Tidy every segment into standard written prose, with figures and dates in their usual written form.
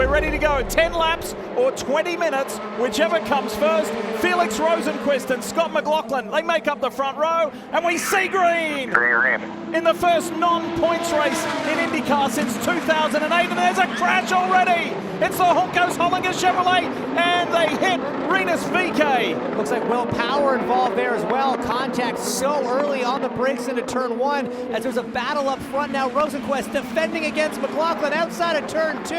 We're ready to go. 10 laps or 20 minutes, whichever comes first. Felix Rosenqvist and Scott McLaughlin, they make up the front row, and we see green in the first non-points race in IndyCar since 2008, and there's a crash already. It's the Juncos Hollinger Chevrolet, and they hit Rinus VeeKay. Looks like Will Power involved there as well. Contact so early on the brakes into turn 1 as there's a battle up front now. Rosenqvist defending against McLaughlin outside of turn 2.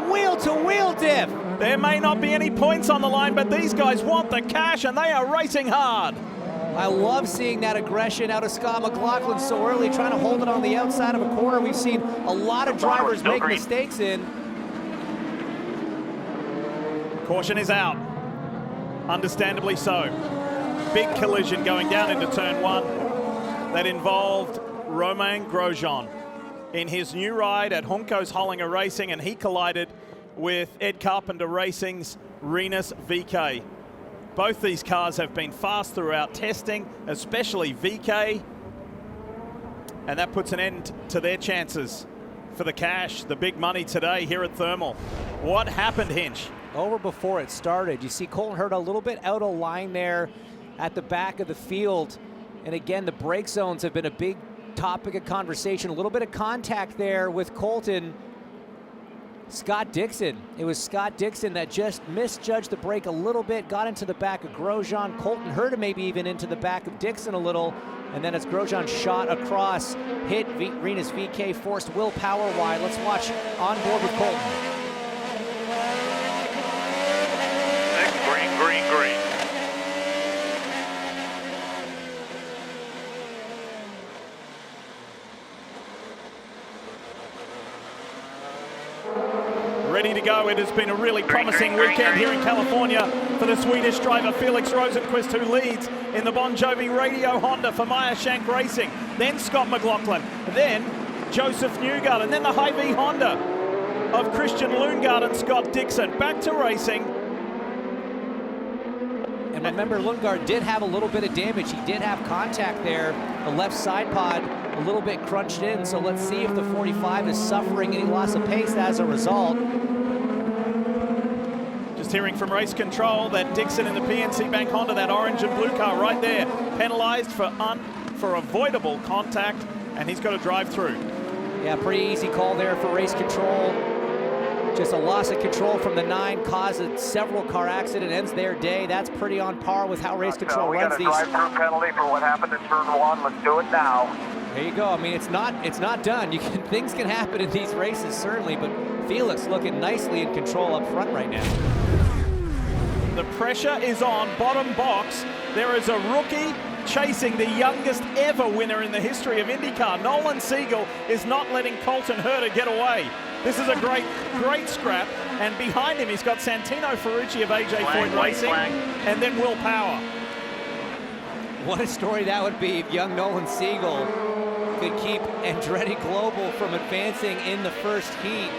Wheel-to-wheel diff. There may not be any points on the line, but these guys want the cash, and they are racing hard. I love seeing that aggression out of Scott McLaughlin so early, trying to hold it on the outside of a corner. We've seen a lot of drivers make mistakes in. Caution is out. Understandably so. Big collision going down into turn 1 that involved Romain Grosjean in his new ride at Juncos Hollinger Racing, and he collided with Ed Carpenter Racing's Rinus VeeKay. Both these cars have been fast throughout testing, especially VeeKay, and that puts an end to their chances for the cash, the big money today here at Thermal. What happened, Hinch? Over before it started, you see Colton Herta a little bit out of line there at the back of the field, and again, the brake zones have been a big topic of conversation. A little bit of contact there with Colton. Scott Dixon. It was Scott Dixon that just misjudged the brake a little bit, got into the back of Grosjean. Colton Herta maybe even into the back of Dixon a little, and then as Grosjean shot across, hit Rinus VeeKay, forced Will Power wide. Let's watch on board with Colton. Green, green, green. Ready to go. It has been a really promising weekend here in California for the Swedish driver Felix Rosenqvist, who leads in the Bon Jovi Radio Honda for Meyer Shank Racing. Then Scott McLaughlin, then Joseph Newgarden, and then the Hy-Vee Honda of Christian Lundgaard and Scott Dixon. Back to racing. And remember, Lundgaard did have a little bit of damage. He did have contact there. The left side pod a little bit crunched in, so let's see if the 45 is suffering any loss of pace as a result. Just hearing from race control that Dixon in the PNC Bank Honda, that orange and blue car right there, penalized for avoidable contact, and he's got to drive through. Yeah, pretty easy call there for race control. Just a loss of control from the 9 caused a several car accident, ends their day. That's pretty on par with how race control runs these. We got a drive-through penalty for what happened in turn 1. Let's do it now. There you go. I mean, it's not done. Things can happen in these races, certainly, but Felix looking nicely in control up front right now. The pressure is on, bottom box. There is a rookie chasing the youngest ever winner in the history of IndyCar. Nolan Siegel is not letting Colton Herta get away. This is a great scrap, and behind him he's got Santino Ferrucci of AJ Foyt Racing, and then Will Power. What a story that would be if young Nolan Siegel could keep Andretti Global from advancing in the first heat.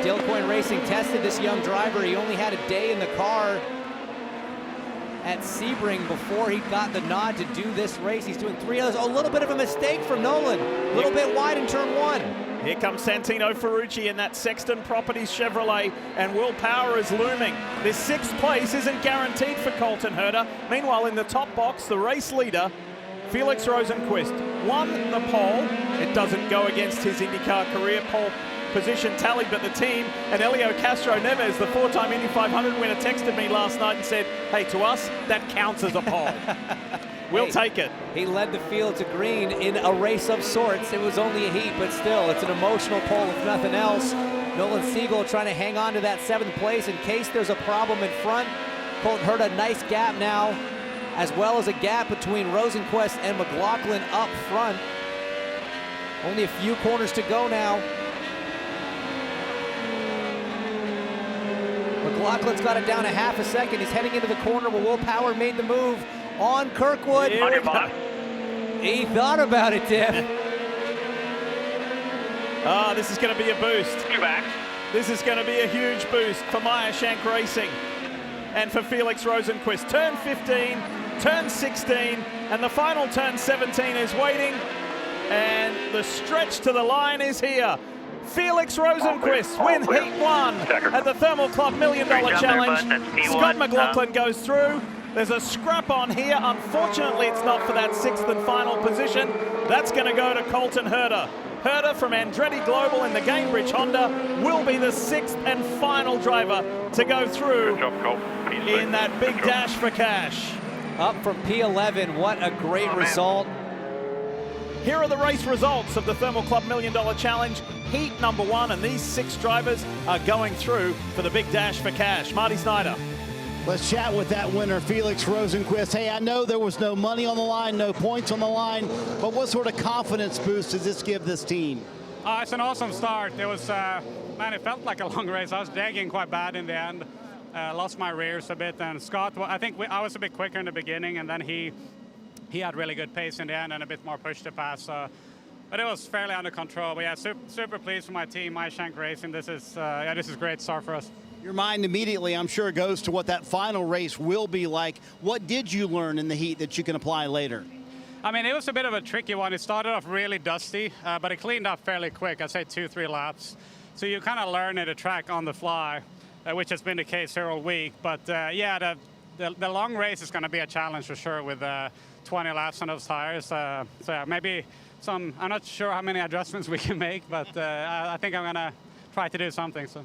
Dale Coyne Racing tested this young driver. He only had a day in the car at Sebring before he got the nod to do this race. He's doing 3 others. A little bit of a mistake from Nolan. A little bit wide in turn 1. Here comes Santino Ferrucci in that Sexton Properties Chevrolet, and Will Power is looming. This 6th place isn't guaranteed for Colton Herta. Meanwhile, in the top box, the race leader, Felix Rosenqvist, won the pole. It doesn't go against his IndyCar career pole position tally, but the team and Helio Castro Neves, the 4-time Indy 500 winner, texted me last night and said, hey, to us, that counts as a pole. We'll take it. He led the field to green in a race of sorts. It was only a heat, but still, it's an emotional pole if nothing else. Nolan Siegel trying to hang on to that 7th place in case there's a problem in front. Colton Herta, nice gap now, as well as a gap between Rosenqvist and McLaughlin up front. Only a few corners to go now. McLaughlin's got it down a half a second. He's heading into the corner where Will Power made the move on Kirkwood. He thought about it, Tiff. This is going to be a boost. You're back. This is going to be a huge boost for Meyer Shank Racing and for Felix Rosenqvist. Turn 15, turn 16, and the final turn 17 is waiting. And the stretch to the line is here. Felix Rosenquist wins Heat 1 at the Thermal Club $1 Million Challenge. Scott McLaughlin goes through. There's a scrap on here. Unfortunately, it's not for that 6th and final position. That's going to go to Colton Herter. Herter from Andretti Global in the Gamebridge Honda will be the 6th and final driver to go through in that big dash for cash. Up from P11, what a great result. Here are the race results of the Thermal Club $1 Million Challenge. Heat number 1, and these 6 drivers are going through for the big dash for cash. Marty Snyder. Let's chat with that winner, Felix Rosenquist. Hey, I know there was no money on the line, no points on the line, but what sort of confidence boost does this give this team? It's an awesome start. It was, man, it felt like a long race. I was dragging quite bad in the end. Lost my rears a bit, and Scott, I think I was a bit quicker in the beginning, and then he had really good pace in the end and a bit more push to pass. But it was fairly under control. But yeah, super pleased with my team, MyShank Racing. This is a great start for us. Your mind immediately, I'm sure, goes to what that final race will be like. What did you learn in the heat that you can apply later? I mean, it was a bit of a tricky one. It started off really dusty, but it cleaned up fairly quick. I'd say 2-3 laps. So you kind of learn at a track on the fly, which has been the case here all week. But yeah, the long race is going to be a challenge for sure with 20 laps on those tires. So yeah, maybe I'm not sure how many adjustments we can make, but I think I'm going to try to do something. So.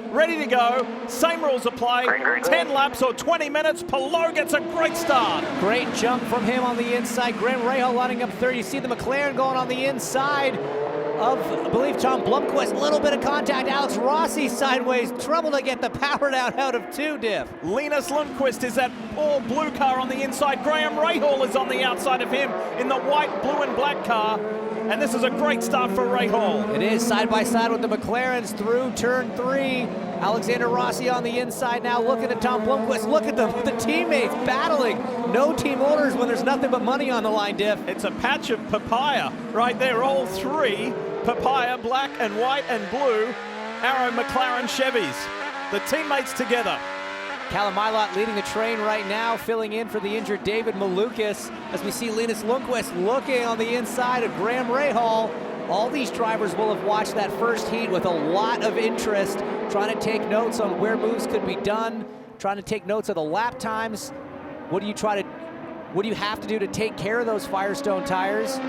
Ready to go. Same rules apply. 10 laps or 20 minutes. Palou gets a great start. Great jump from him on the inside. Graham Rahal lining up third. You see the McLaren going on the inside of, I believe, Tom Blomqvist. A little bit of contact. Alex Rossi sideways. Trouble to get the power down out of 2, Diff. Linus Lundqvist is that all blue car on the inside. Graham Rahal is on the outside of him in the white, blue, and black car. And this is a great start for Rahal. It is side by side with the McLarens through turn 3. Alexander Rossi on the inside now looking at Tom Blomqvist. Look at them, the teammates battling. No team orders when there's nothing but money on the line, Diff. It's a patch of papaya right there, all 3. Papaya, black and white and blue. Arrow McLaren Chevys. The teammates together. Callum Ilott leading the train right now, filling in for the injured David Malukas as we see Linus Lundqvist looking on the inside of Graham Rahal. All these drivers will have watched that first heat with a lot of interest, trying to take notes on where moves could be done, trying to take notes of the lap times. What do you have to do to take care of those Firestone tires?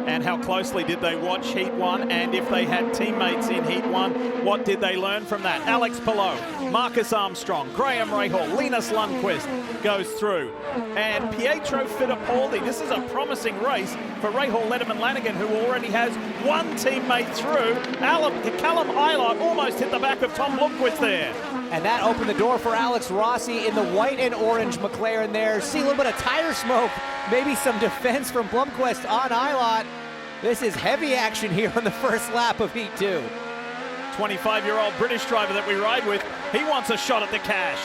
And how closely did they watch Heat 1? And if they had teammates in Heat 1, what did they learn from that? Alex Palou, Marcus Armstrong, Graham Rahal, Linus Lundqvist goes through. And Pietro Fittipaldi, this is a promising race for Rahal Letterman Lanigan, who already has 1 teammate through. Callum Ilott almost hit the back of Tom Blomqvist there. And that opened the door for Alex Rossi in the white and orange McLaren there. See a little bit of tire smoke, maybe some defense from Blomqvist on Ilott. This is heavy action here on the first lap of Heat 2. 25-year-old British driver that we ride with, he wants a shot at the cash.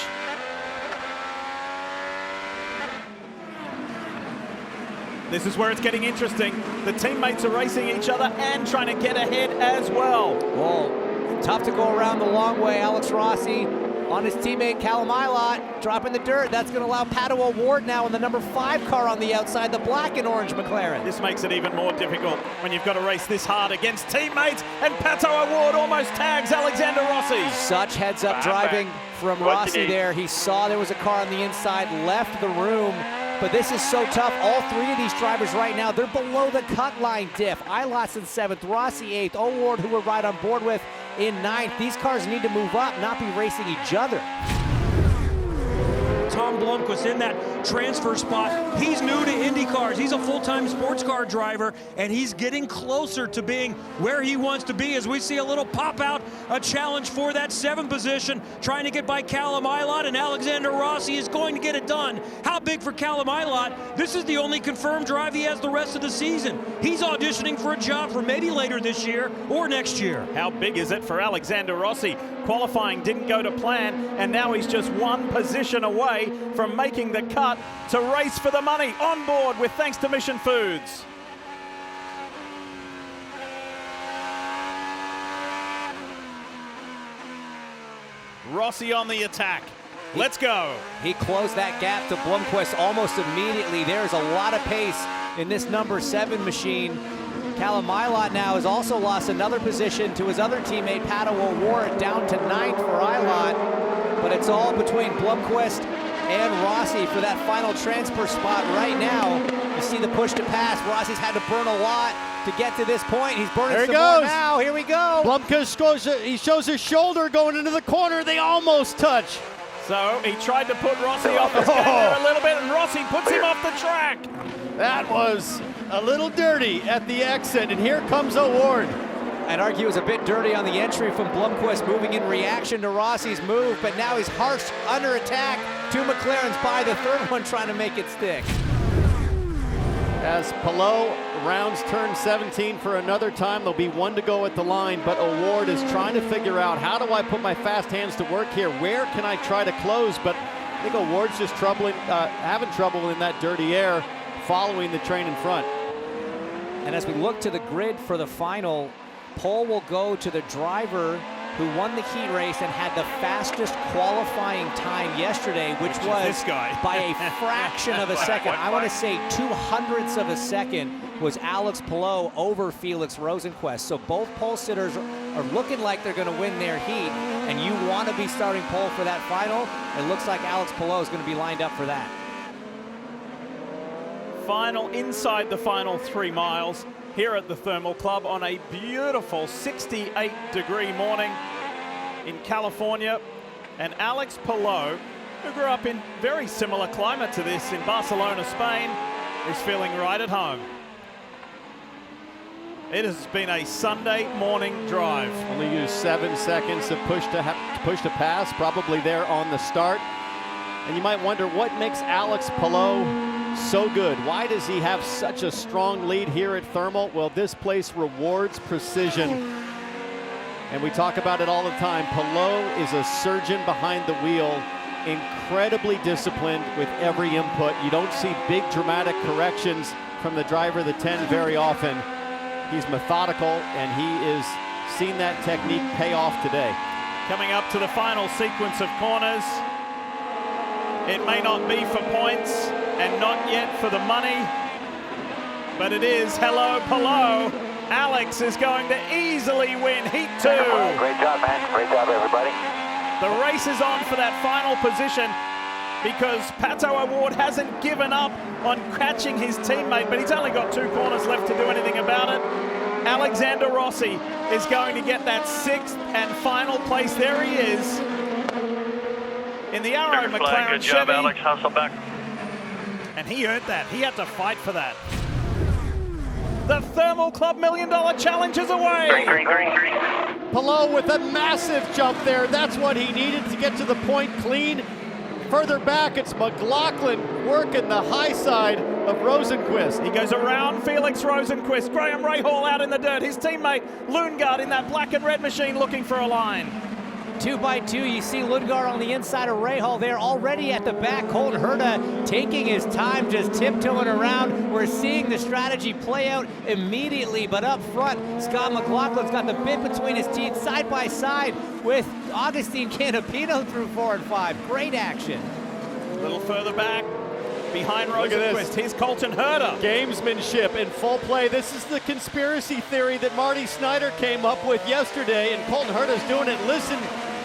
This is where it's getting interesting. The teammates are racing each other and trying to get ahead as well. Whoa, tough to go around the long way. Alex Rossi on his teammate Callum Ilott, dropping the dirt. That's going to allow Pato O'Ward now in the number 5 car on the outside, the black and orange McLaren. This makes it even more difficult when you've got to race this hard against teammates, and Pato O'Ward almost tags Alexander Rossi. Such heads-up driving from Rossi there. He saw there was a car on the inside, left the room. But this is so tough. All 3 of these drivers right now, they're below the cut line, Diff. Ilott's in 7th, Rossi 8th, O'Ward, who we're right on board with, in 9th. These cars need to move up, not be racing each other. Tom Blomqvist in that transfer spot. He's new to IndyCars. He's a full-time sports car driver, and he's getting closer to being where he wants to be as we see a little pop-out, a challenge for that 7th position, trying to get by Callum Ilott, and Alexander Rossi is going to get it done. How big for Callum Ilott? This is the only confirmed drive he has the rest of the season. He's auditioning for a job for maybe later this year or next year. How big is it for Alexander Rossi? Qualifying didn't go to plan, and now he's just 1 position away from making the cut to race for the money. On board with thanks to Mission Foods. Rossi on the attack. Let's go. He closed that gap to Blomqvist almost immediately. There's a lot of pace in this number 7 machine. Callum Ilott now has also lost another position to his other teammate, Pato O'Ward, down to 9th for Ilott. But it's all between Blomqvist and Rossi for that final transfer spot right now. You see the push to pass. Rossi's had to burn a lot to get to this point. He's burning some more now. Here we go. Blomqvist he shows his shoulder going into the corner. They almost touch. So he tried to put Rossi off his game there a little bit, and Rossi puts him off the track. That was a little dirty at the exit, and here comes O'Ward. I'd argue it was a bit dirty on the entry from Blomqvist, moving in reaction to Rossi's move, but now he's harsh under attack. 2 McLarens by, the third one trying to make it stick. As Palou rounds turn 17 for another time, there'll be 1 to go at the line, but O'Ward is trying to figure out, how do I put my fast hands to work here? Where can I try to close? But I think O'Ward's just having trouble in that dirty air, following the train in front. And as we look to the grid for the final, pole will go to the driver who won the heat race and had the fastest qualifying time yesterday, which was this guy. by a fraction of a second. I want to say 0.02 of a second was Alex Palou over Felix Rosenqvist. So both pole sitters are looking like they're going to win their heat, and you want to be starting pole for that final. It looks like Alex Palou is going to be lined up for that. Final inside the final 3 miles here at the Thermal Club on a beautiful 68-degree morning in California. And Alex Palou, who grew up in very similar climate to this in Barcelona, Spain, is feeling right at home. It has been a Sunday morning drive. Only used 7 seconds to push to pass, probably there on the start. And you might wonder what makes Alex Palou so good. Why does he have such a strong lead here at Thermal? Well, this place rewards precision. And we talk about it all the time. Palou is a surgeon behind the wheel, incredibly disciplined with every input. You don't see big dramatic corrections from the driver of the 10 very often. He's methodical, and he is seen that technique pay off today. Coming up to the final sequence of corners. It may not be for points and not yet for the money, but it is hello Palou. Alex is going to easily win Heat 2. Great job, man. Great job, everybody. The race is on for that final position because Pato O'Ward hasn't given up on catching his teammate, but he's only got 2 corners left to do anything about it. Alexander Rossi is going to get that 6th and final place. There he is. In the Arrow McLaren Good Chevy. job, Alex. Hustle back. And he earned that. He had to fight for that. The Thermal Club $1 Million Challenge is away. Green. Palou with a massive jump there. That's what he needed to get to the point clean. Further back, it's McLaughlin working the high side of Rosenqvist. He goes around Felix Rosenqvist. Graham Rahal out in the dirt. His teammate Lundgaard in that black and red machine looking for a line. 2 by 2, you see Lundgaard on the inside of Rahal there, already at the back. Colton Herta taking his time, just tiptoeing around. We're seeing the strategy play out immediately, but up front, Scott McLaughlin's got the bit between his teeth, side by side with Augustine Canapino through 4 and 5. Great action. A little further back, behind Rosenqvist, here's Colton Herta. Gamesmanship in full play. This is the conspiracy theory that Marty Snyder came up with yesterday, and Colton Herta's doing it. Listen,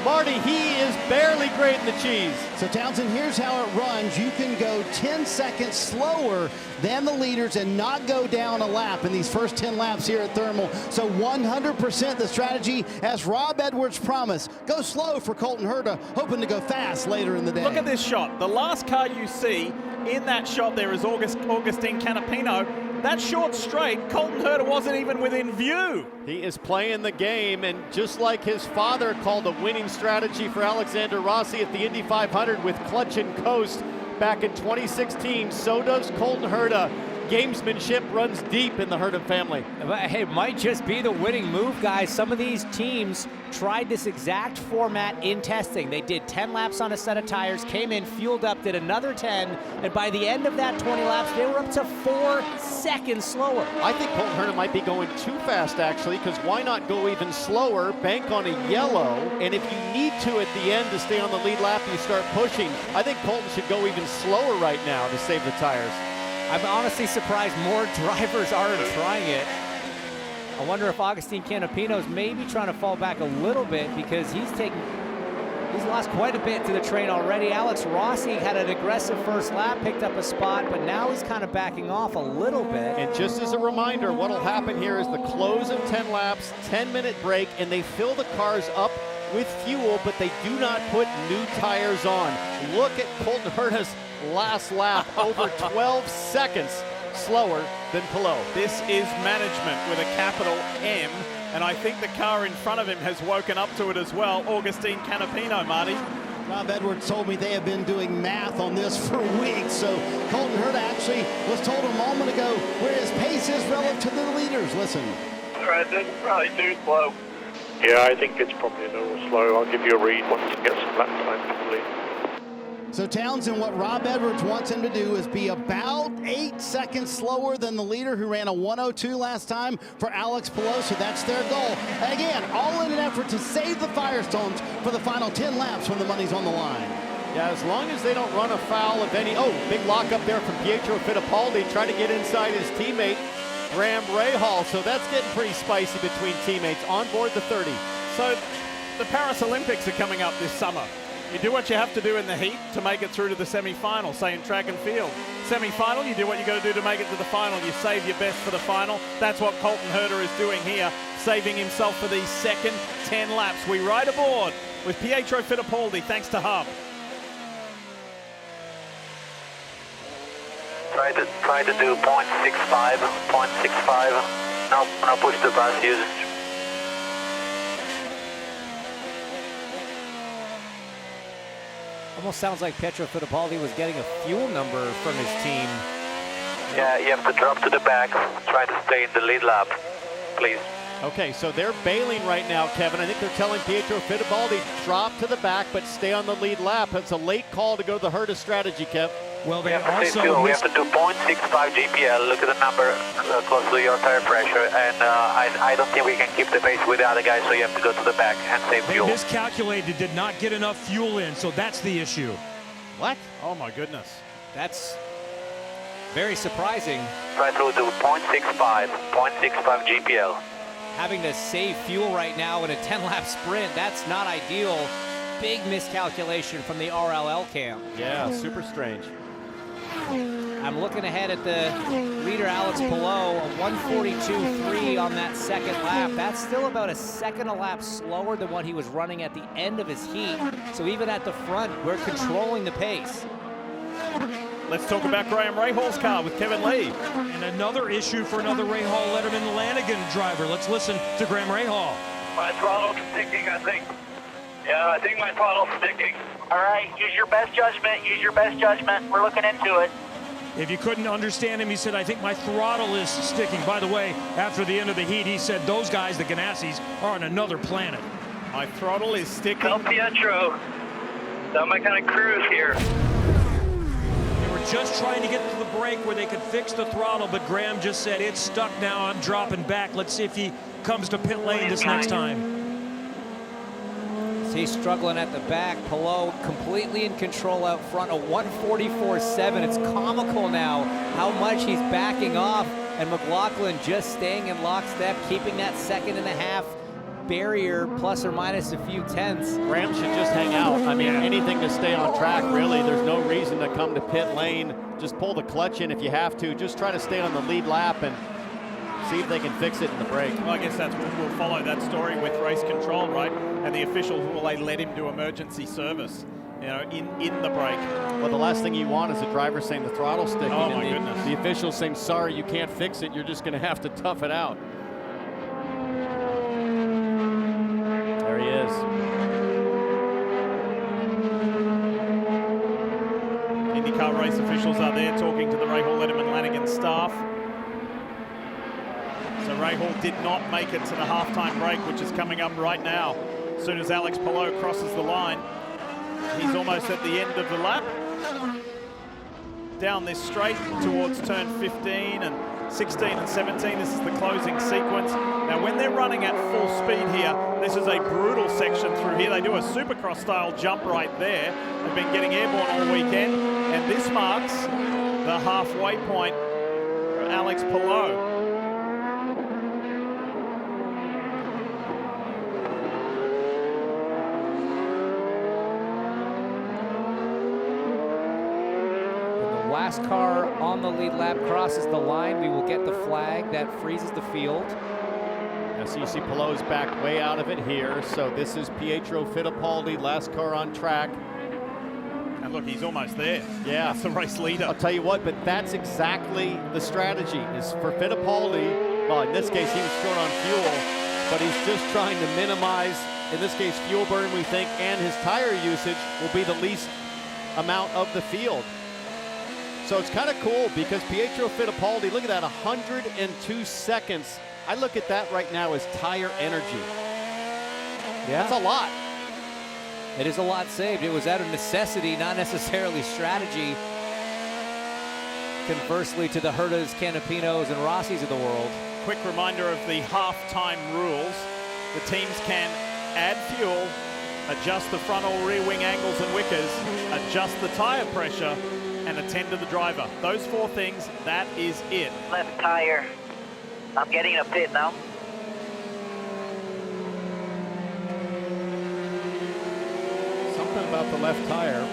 Marty, he is barely grating the cheese. So Townsend, here's how it runs. You can go 10 seconds slower than the leaders and not go down a lap in these first 10 laps here at Thermal. So 100% the strategy, as Rob Edwards promised. Go slow for Colton Herta, hoping to go fast later in the day. Look at this shot. The last car you see in that shot there is Augustine Canapino. That short straight, Colton Herta wasn't even within view. He is playing the game, and just like his father called a winning strategy for Alexander Rossi at the Indy 500 with clutch and coast back in 2016, so does Colton Herta. Gamesmanship runs deep in the Herta family. Hey, it might just be the winning move, guys. Some of these teams tried this exact format in testing. They did 10 laps on a set of tires, came in, fueled up, did another 10, and by the end of that 20 laps, they were up to 4 seconds slower. I think Colton Herta might be going too fast, actually, because why not go even slower, bank on a yellow, and if you need to at the end to stay on the lead lap, you start pushing. I think Colton should go even slower right now to save the tires. I'm honestly surprised more drivers aren't trying it. I wonder if Agustin Canapino's maybe trying to fall back a little bit because he's lost quite a bit to the train already. Alex Rossi had an aggressive first lap, picked up a spot, but now he's kind of backing off a little bit. And just as a reminder, what will happen here is the close of 10 laps, 10-minute break, and they fill the cars up with fuel, but they do not put new tires on. Look at Colton Herta's last lap, over 12 seconds slower than Palou. This is management with a capital M, and I think the car in front of him has woken up to it as well. Augustine Canapino, Marty. Rob Edwards told me they have been doing math on this for weeks. So Colton Herta actually was told a moment ago where his pace is relative to the leaders. Listen. I think probably too slow. Yeah, I think it's probably a little slow. I'll give you a read once it gets some lap time, probably. So Townsend, what Rob Edwards wants him to do is be about 8 seconds slower than the leader who ran a 1:02 last time for Alex Palou. So that's their goal. Again, all in an effort to save the Firestones for the final 10 laps when the money's on the line. Yeah, as long as they don't run afoul of any... Oh, big lock up there from Pietro Fittipaldi, trying to get inside his teammate, Graham Rahal. So that's getting pretty spicy between teammates on board the 30. So the Paris Olympics are coming up this summer. You do what you have to do in the heat to make it through to the semi-final, say in track and field. Semi-final, you do what you got to do to make it to the final. You save your best for the final. That's what Colton Herta is doing here, saving himself for these second 10 laps. We ride aboard with Pietro Fittipaldi, thanks to Hub. Try to do 0.65, 0.65. No push the bus usage. Almost sounds like Pietro Fittipaldi was getting a fuel number from his team. Yeah, you have to drop to the back. Try to stay in the lead lap, please. Okay, so they're bailing right now, Kevin. I think they're telling Pietro Fittipaldi, drop to the back, but stay on the lead lap. It's a late call to go to the Herta strategy, Kev. Well, We they have to also we have to do 0.65 GPL. Look at the number close to your tire pressure, and I don't think we can keep the pace with the other guys, so you have to go to the back and save they fuel. miscalculated, did not get enough fuel in, so that's the issue. What? Oh my goodness. That's very surprising. Try to do 0.65 GPL. Having to save fuel right now in a 10-lap sprint, that's not ideal. Big miscalculation from the RLL camp. Yeah, super strange. I'm looking ahead at the leader, Alex Palou, a 1:42.3 on that second lap. That's still about a second a lap slower than what he was running at the end of his heat. So even at the front, we're controlling the pace. Let's talk about Graham Rahal's car with Kevin Lee. And another issue for another Rahal Letterman Lanigan driver. Let's listen to Graham Rahal. My throttle's sticking, I think. Yeah, I think my throttle's sticking. All right, use your best judgment. Use your best judgment. We're looking into it. If you couldn't understand him, he said, I think my throttle is sticking. By the way, after the end of the heat, he said those guys, the Ganassis, are on another planet. My throttle is sticking. Tell Pietro. Not my kind of cruise here. They were just trying to get to the break where they could fix the throttle, but Graham just said, it's stuck now, I'm dropping back. Let's see if he comes to pit lane this next time. He's struggling at the back. Palou completely in control out front, a 1:44.7. It's comical now how much he's backing off, and McLaughlin just staying in lockstep, keeping that second and a half barrier, plus or minus a few tenths. Graham should just hang out. I mean, anything to stay on track, really. There's no reason to come to pit lane. Just pull the clutch in if you have to. Just try to stay on the lead lap and see if they can fix it in the break. Well, I guess we'll follow that story with race control, right? And the officials, will they let him do emergency service, you know, in the break? Well, the last thing you want is the driver saying the throttle's sticking. Oh, and my goodness. The officials saying, sorry, you can't fix it. You're just going to have to tough it out. There he is. IndyCar race officials are there talking to the Rahal Letterman Lanigan staff. So Rahal did not make it to the halftime break, which is coming up right now. As soon as Alex Palou crosses the line, he's almost at the end of the lap. Down this straight towards turn 15 and 16 and 17, this is the closing sequence. Now when they're running at full speed here, this is a brutal section through here. They do a Supercross style jump right there. They've been getting airborne all weekend, and this marks the halfway point for Alex Palou. last car on the lead lap crosses the line, we will get the flag that freezes the field. Now, so you see Pallou's back way out of it here. So this is Pietro Fittipaldi, last car on track. And look, he's almost there. Yeah. That's the race leader. I'll tell you what, but that's exactly the strategy, is for Fittipaldi. Well, in this case, he was short on fuel, but he's just trying to minimize, in this case, fuel burn, we think, and his tire usage will be the least amount of the field. So it's kind of cool because Pietro Fittipaldi, look at that, 102 seconds. I look at that right now as tire energy. Yeah. That's a lot. It is a lot saved. It was out of necessity, not necessarily strategy. Conversely to the Hertas, Canapinos, and Rossis of the world. Quick reminder of the half-time rules. The teams can add fuel, adjust the front or rear wing angles and wickers, adjust the tire pressure, and attend to the driver. Those 4 things, that is it. Left tire. I'm getting a pit now. Something about the left tire.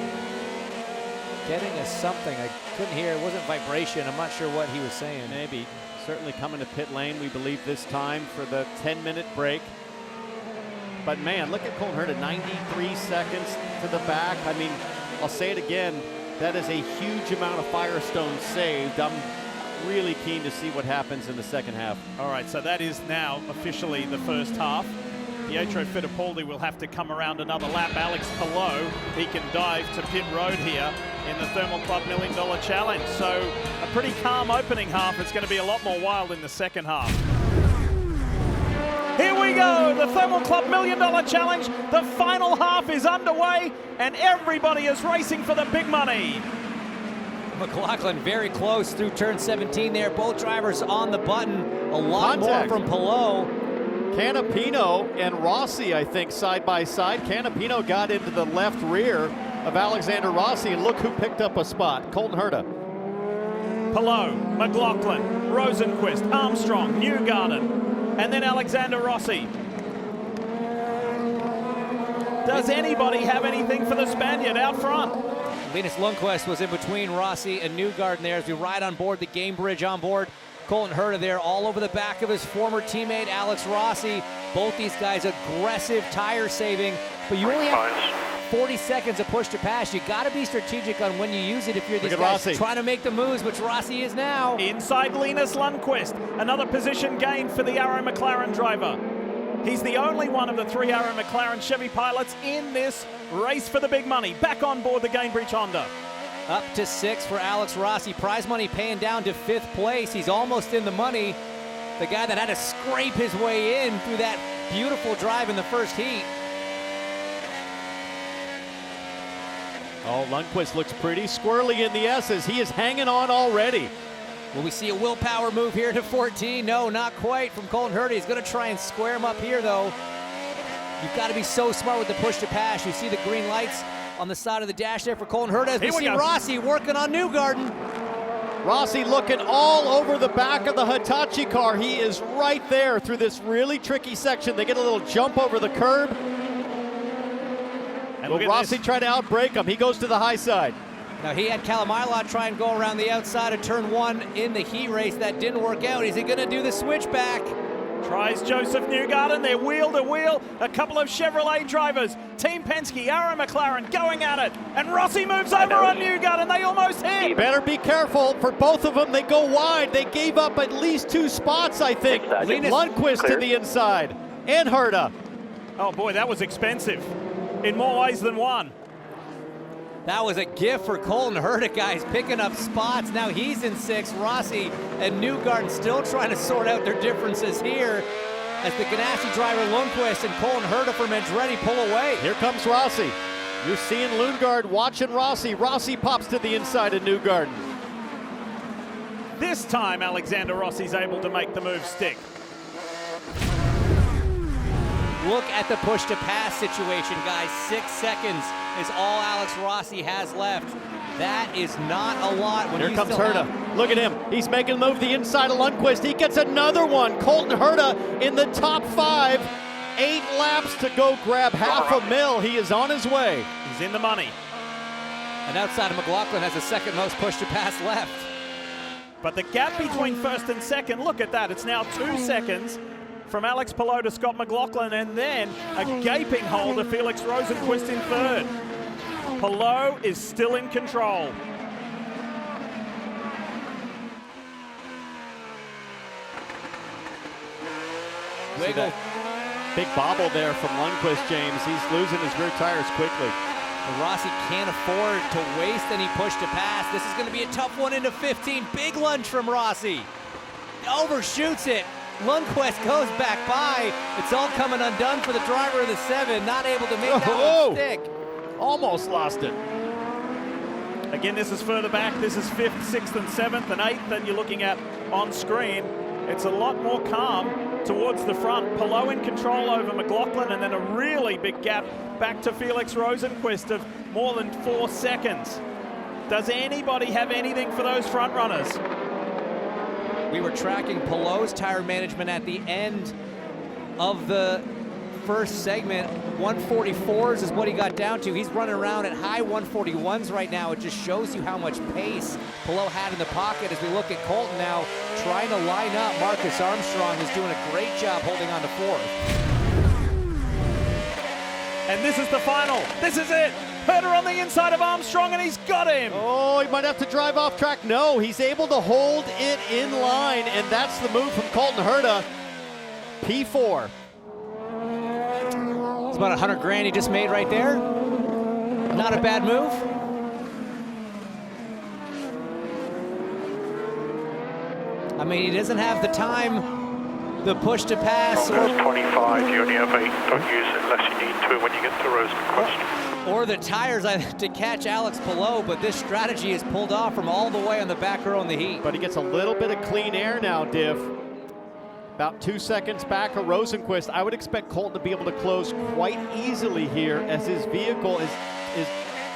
Getting a something. I couldn't hear. It wasn't vibration. I'm not sure what he was saying. Maybe. Certainly coming to pit lane, we believe, this time for the 10-minute break. But man, look at Colton Herta, 93 seconds to the back. I mean, I'll say it again, that is a huge amount of Firestone saved. I'm really keen to see what happens in the second half. All right, so that is now officially the first half. Pietro Fittipaldi will have to come around another lap. Alex Palou, he can dive to pit road here in the Thermal Club $1 Million Challenge. So a pretty calm opening half. It's going to be a lot more wild in the second half. Here we go, the Thermal Club $1 Million Challenge. The final half is underway and everybody is racing for the big money. McLaughlin very close through turn 17 there. Both drivers on the button. A lot Contact. more from Palou. Canapino and Rossi, I think, side by side. Canapino got into the left rear of Alexander Rossi, and look who picked up a spot, Colton Herta. Palou, McLaughlin, Rosenquist, Armstrong, Newgarden, and then Alexander Rossi. Does anybody have anything for the Spaniard out front? Linus Lundqvist was in between Rossi and Newgarden there as we ride on board the game bridge on board. Colton Herta there all over the back of his former teammate Alex Rossi. Both these guys aggressive tire saving, but you only have 40 seconds to push to pass. You got to be strategic on when you use it if you're these guys Rossi trying to make the moves, which Rossi is now. Inside Linus Lundqvist, another position gain for the Arrow McLaren driver. He's the only one of the 3 Arrow McLaren Chevy pilots in this race for the big money. Back on board the Gainbridge Honda. Up to 6 for Alex Rossi. Prize money paying down to 5th place. He's almost in the money. The guy that had to scrape his way in through that beautiful drive in the first heat. Oh, Lundqvist looks pretty squirrely in the S's. He is hanging on already. Will we see a willpower move here to 14? No, not quite from Colton Herta. He's going to try and square him up here, though. You've got to be so smart with the push to pass. You see the green lights on the side of the dash there for Colton Herta as we see Rossi working on Newgarden. Rossi looking all over the back of the Hitachi car. He is right there through this really tricky section. They get a little jump over the curb. And will Rossi try to outbrake him? He goes to the high side. Now he had Kalamarla try and go around the outside of turn 1 in the heat race. That didn't work out. Is he going to do the switchback? Tries Joseph Newgarden. They're wheel to wheel. A couple of Chevrolet drivers. Team Penske, Arrow McLaren going at it. And Rossi moves over on Newgarden. They almost hit. Better be careful for both of them. They go wide. They gave up at least 2 spots, I think. Lundqvist to the inside. And Herta. Oh boy, that was expensive in more ways than one. That was a gift for Colton Herta, guys, picking up spots. Now he's in 6th. Rossi and Newgarden still trying to sort out their differences here as the Ganassi driver Lundqvist and Colton Herta from Andretti pull away. Here comes Rossi. You're seeing Lundgaard watching Rossi. Rossi pops to the inside of Newgarden. This time, Alexander Rossi's able to make the move stick. Look at the push to pass situation, guys. 6 seconds is all Alex Rossi has left. That is not a lot. When Here comes Herta. Look at him. He's making the move the inside of Lundqvist. He gets another one. Colton Herta in the top 5. 8 laps to go grab half a mil. He is on his way. He's in the money. And outside of McLaughlin has the second most push to pass left. But the gap between first and second, look at that. It's now 2 seconds from Alex Palou to Scott McLaughlin, and then a gaping hole to Felix Rosenqvist in third. Palou is still in control. Wiggle. Big bobble there from Lundqvist, James. He's losing his rear tires quickly. And Rossi can't afford to waste any push to pass. This is going to be a tough one into 15. Big lunge from Rossi. Overshoots it. Lundqvist goes back by. It's all coming undone for the driver of the 7. Not able to make that one stick. Almost lost it. Again, this is further back. This is 5th, 6th, and 7th, and 8th that you're looking at on screen. It's a lot more calm towards the front. Palou in control over McLaughlin, and then a really big gap back to Felix Rosenqvist of more than 4 seconds. Does anybody have anything for those front runners? We were tracking Palou's tire management at the end of the first segment. 144s is what he got down to. He's running around at high 141s right now. It just shows you how much pace Palou had in the pocket. As we look at Colton now trying to line up Marcus Armstrong, who's doing a great job holding on to 4th. And this is the final. This is it. Herder on the inside of Armstrong, and he's got him. Oh, he might have to drive off track. No, he's able to hold it in line, and that's the move from Colton Herder. P4. It's about $100,000 he just made right there. Not a bad move. I mean, he doesn't have the time, the push to pass. There's 25, you only have 8. Don't use it unless you need to when you get to Rosenqvist. Or the tires to catch Alex Palou, but this strategy is pulled off from all the way on the back row in the heat. But he gets a little bit of clean air now, Diff. About 2 seconds back of Rosenqvist. I would expect Colton to be able to close quite easily here as his vehicle is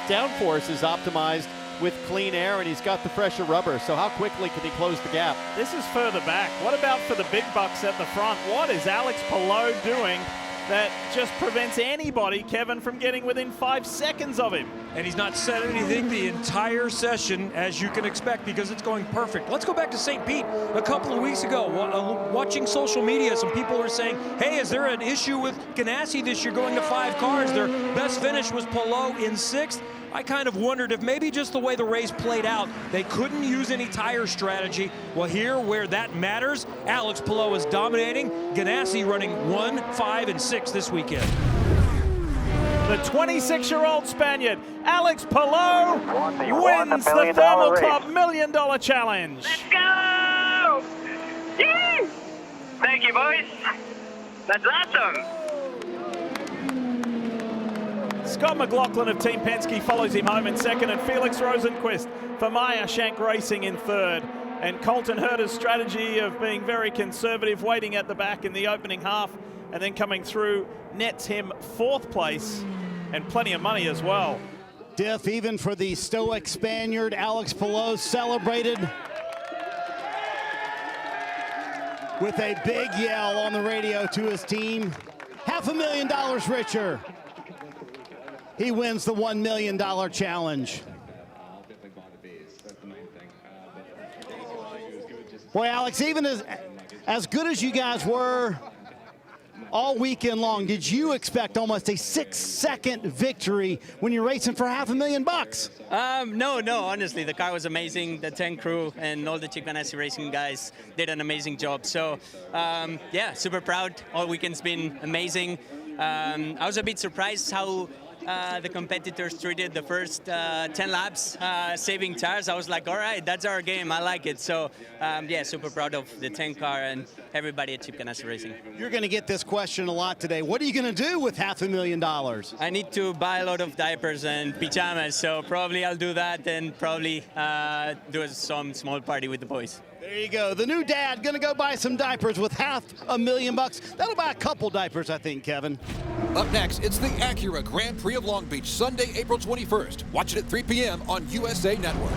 downforce is optimized with clean air, and he's got the fresher rubber. So how quickly can he close the gap? This is further back. What about for the big bucks at the front? What is Alex Palou doing that just prevents anybody, Kevin, from getting within 5 seconds of him? And he's not said anything the entire session, as you can expect, because it's going perfect. Let's go back to St. Pete a couple of weeks ago. Watching social media, some people were saying, hey, is there an issue with Ganassi this year going to 5 cars? Their best finish was Palou in 6th. I kind of wondered if maybe just the way the race played out, they couldn't use any tire strategy. Well, here where that matters, Alex Palou is dominating. Ganassi running 1, 5, and 6 this weekend. The 26-year-old Spaniard, Alex Palou, wins the Thermal Club $1 Million Challenge. Let's go! Yee! Thank you, boys. That's awesome. Scott McLaughlin of Team Penske follows him home in second, and Felix Rosenqvist for Meyer Shank Racing in third. And Colton Herder's strategy of being very conservative, waiting at the back in the opening half, and then coming through, nets him 4th place and plenty of money as well. Diff, even for the stoic Spaniard, Alex Palou celebrated with a big yell on the radio to his team. $500,000 richer. He wins the $1 million challenge. Boy, Alex, even as good as you guys were all weekend long, did you expect almost a 6-second victory when you're racing for $500,000? No, honestly, the car was amazing. The 10 crew and all the Chip Ganassi Racing guys did an amazing job. So, yeah, super proud. All weekend's been amazing. I was a bit surprised how the competitors treated the first 10 laps, saving tires. I was like, all right, that's our game. I like it. So, yeah, super proud of the 10 car and everybody at Chip Ganassi Racing. You're going to get this question a lot today. What are you going to do with $500,000? I need to buy a lot of diapers and pajamas, so probably I'll do that and probably do some small party with the boys. There you go. The new dad going to go buy some diapers with $500,000. That'll buy a couple diapers, I think, Kevin. Up next, it's the Acura Grand Prix of Long Beach, Sunday, April 21st. Watch it at 3 p.m. on USA Network.